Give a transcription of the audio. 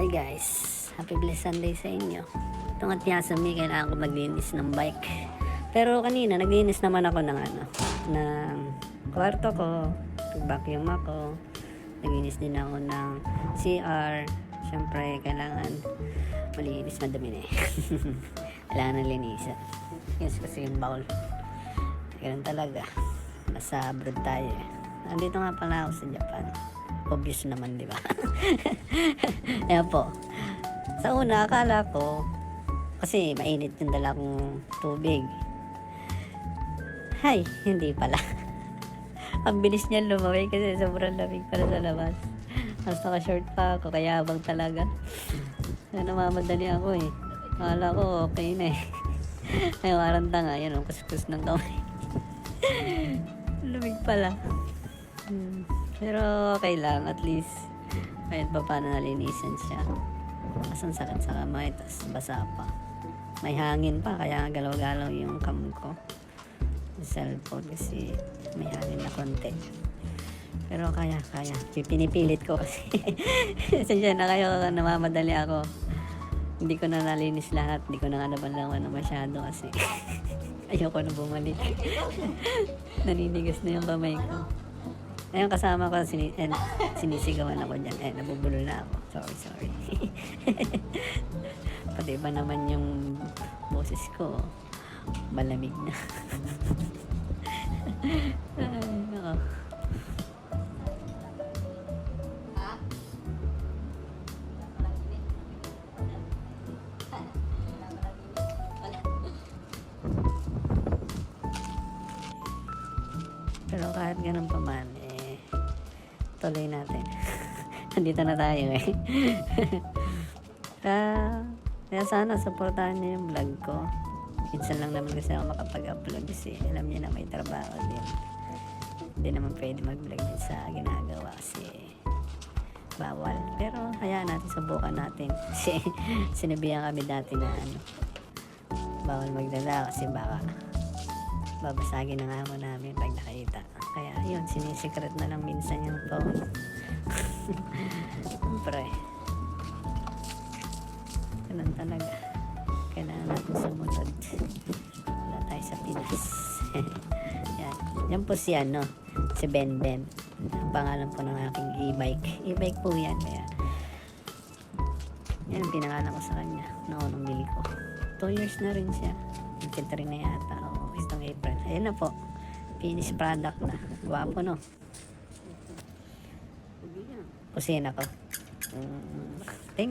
Hi guys, happy blessed Sunday sa inyo. Itong at Yasumi, kailangan ko maglinis ng bike. Pero kanina, naglinis naman ako ng ng kwarto ko, vacuum ako, naglinis din ako ng CR. Siyempre, kailangan malinis, madami na eh. Kailangan ng linisan. Yes, kasi yung bowl. Ganun talaga. Nasa abroad tayo eh. Nandito nga pala ako sa Japan. Obvious naman, di ba? Ayan po. Sa una, akala ko, kasi mainit yung dala kong tubig. Hay, hindi pala. Ang bilis niya lumaway kasi sobrang lamig pala sa labas. Mas naka-short pa ako, kaya abang talaga. Kaya namamadali ako eh. Akala ko okay na eh. Ay, warang tanga. Yan ang kuskus ng kamay. Lamig pala. Pero okay lang, at least kahit pa paano nalinisan siya. Mas ang sakit sa kamay, tas basa pa. May hangin pa, kaya galaw-galaw yung cam ko. Yung cellphone kasi may hangin na konti. Pero kaya. Pinipilit ko kasi. Sadya na kayo, namamadali ako. Hindi ko na nalinis lahat, hindi ko na nga nabanlawan na masyado kasi ayoko na bumalik. Naninigas na yung kamay ko. Ayun, kasama ko, sinisigawan ako dyan. Nabubulol na ako. Sorry. Pati ba naman yung boses ko, malamig na. Ay, nako. Pero kahit ganun pa man, tuloy natin. Nandito na tayo eh. Kaya sana supportahan niyo yung vlog ko. Minsan lang naman kasi ako makapag-upload kasi alam niyo na may trabaho din. Hindi naman pwede mag-vlog din sa ginagawa kasi bawal. Pero hayaan natin, subukan natin. Kasi sinabihan kami dati na bawal magdala kasi baka babasagin ng amo namin pag nakita. Kaya yun, sinisikret na lang minsan yung phone. Siyempre, ganun talaga. Kailangan natin sumunod. Wala tayo sa Pinas. Yan. Yan po si si Ben. Ang pangalan po ng aking e-bike. E-bike po yan. Kaya, yan ang pinangalan ko sa kanya. Noon ang bili ko. 2 years na rin siya. 23 na yata. Itong April. Ayan na po. Finished product na. Guwapo, no? Kusina ko. Thank